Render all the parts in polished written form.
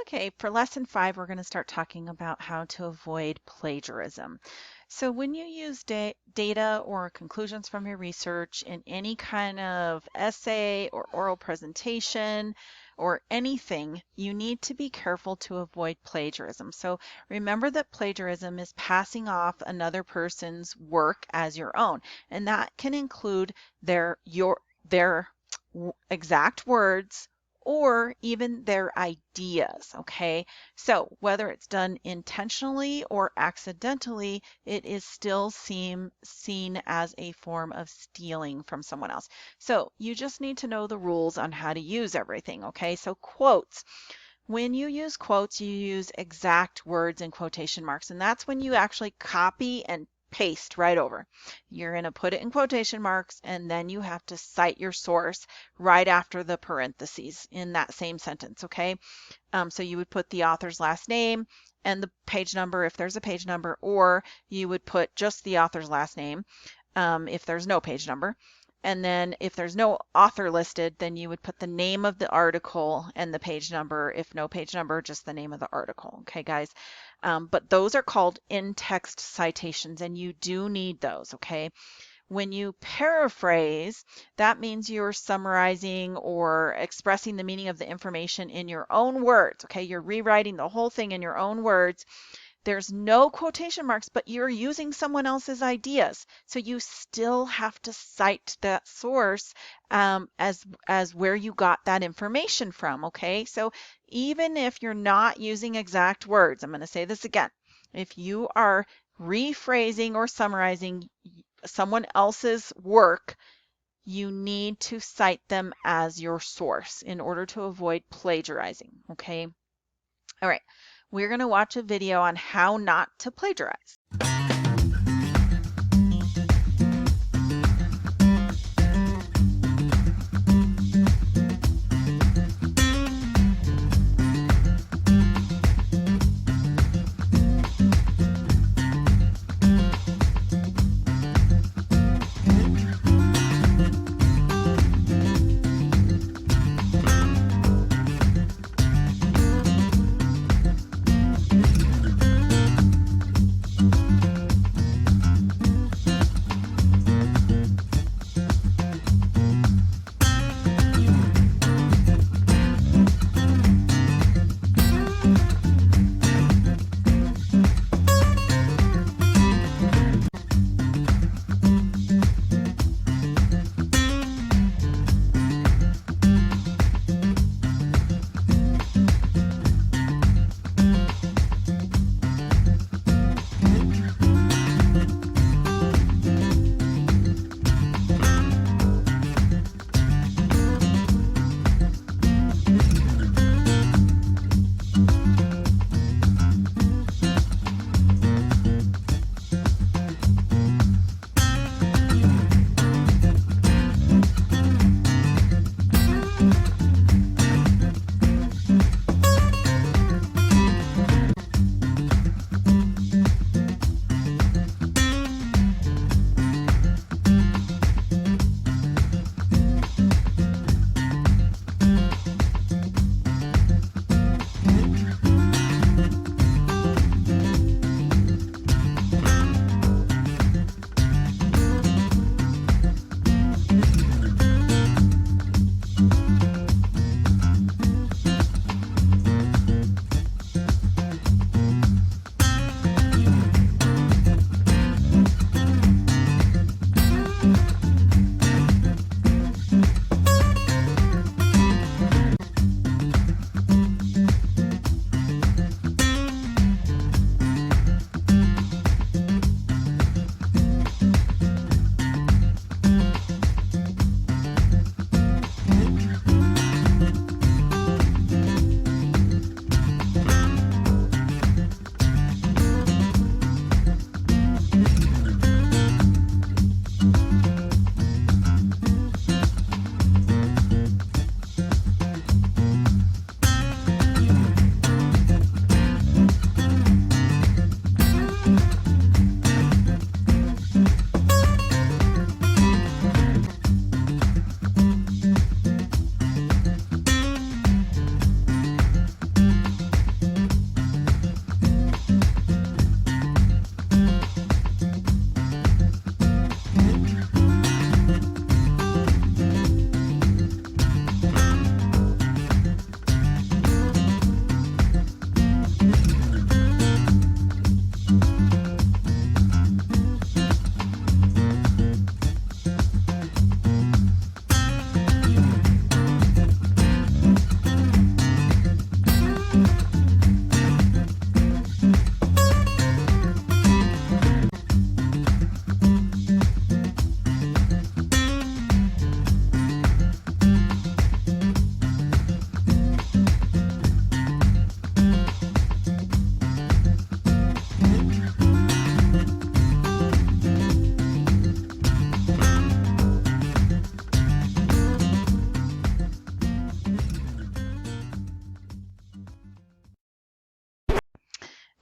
Okay, for lesson 5, we're going to start talking about how to avoid plagiarism. So when you use data or conclusions from your research in any kind of essay or oral presentation or anything, you need to be careful to avoid plagiarism. So remember that plagiarism is passing off another person's work as your own, and that can include their exact words or even their ideas, okay? So whether it's done intentionally or accidentally, it is still seen as a form of stealing from someone else. So you just need to know the rules on how to use everything, okay? So quotes. When you use quotes, you use exact words and quotation marks, and that's when you actually copy and paste right over. You're going to put it in quotation marks, and then you have to cite your source right after the parentheses in that same sentence, okay? So you would put the author's last name and the page number if there's a page number, or you would put just the author's last name if there's no page number. And then if there's no author listed, then you would put the name of the article and the page number. If no page number, just the name of the article. Okay, guys. But those are called in-text citations, and you do need those, okay? When you paraphrase, that means you're summarizing or expressing the meaning of the information in your own words, okay? You're rewriting the whole thing in your own words. There's no quotation marks, but you're using someone else's ideas. So you still have to cite that source as where you got that information from, okay? So even if you're not using exact words, I'm going to say this again. If you are rephrasing or summarizing someone else's work, you need to cite them as your source in order to avoid plagiarizing, okay? All right, we're going to watch a video on how not to plagiarize.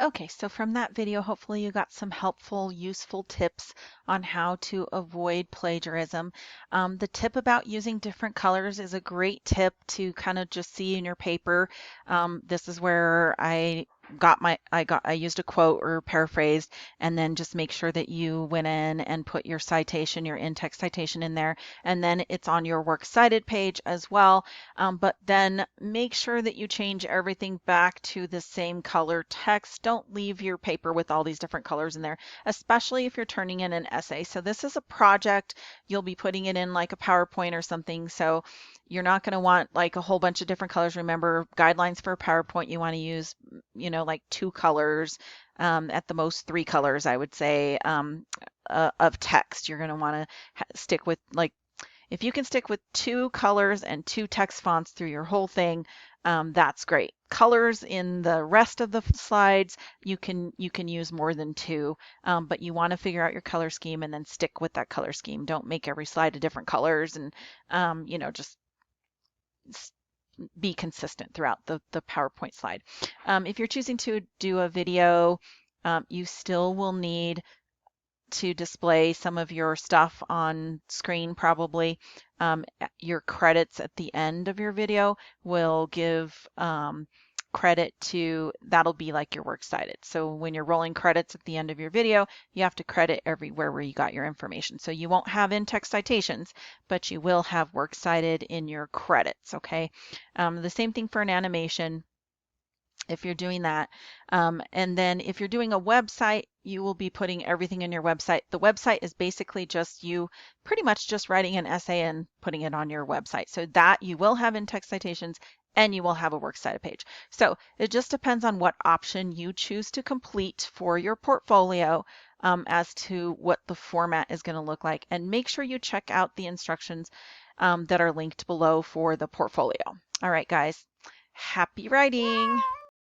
Okay, so from that video, hopefully you got some helpful, useful tips on how to avoid plagiarism. The tip about using different colors is a great tip to kind of just see in your paper. This is where I used a quote or paraphrased, and then just make sure that you went in and put your citation, your in-text citation in there, and then it's on your works cited page as well. But then make sure that you change everything back to the same color text. Don't leave your paper with all these different colors in there, especially if you're turning in an essay. So this is a project. You'll be putting it in like a PowerPoint or something. So you're not going to want like a whole bunch of different colors. Remember, guidelines for a PowerPoint, you want to use, like 2 colors, at the most 3 colors, I would say, of text. You're going to want to stick with like, if you can stick with 2 colors and 2 text fonts through your whole thing, that's great. Colors in the rest of the slides, you can use more than 2, but you want to figure out your color scheme and then stick with that color scheme. Don't make every slide a different colors, and just be consistent throughout the PowerPoint slide. If you're choosing to do a video, you still will need to display some of your stuff on screen probably. Your credits at the end of your video will give credit to, that'll be like your works cited. So when you're rolling credits at the end of your video, you have to credit everywhere where you got your information. So you won't have in-text citations, but you will have works cited in your credits, okay? The same thing for an animation if you're doing that. And then if you're doing a website, you will be putting everything in your website. The website is basically just you pretty much just writing an essay and putting it on your website. So that you will have in-text citations and you will have a works cited page. So it just depends on what option you choose to complete for your portfolio, as to what the format is going to look like. And make sure you check out the instructions that are linked below for the portfolio. All right, guys, happy writing.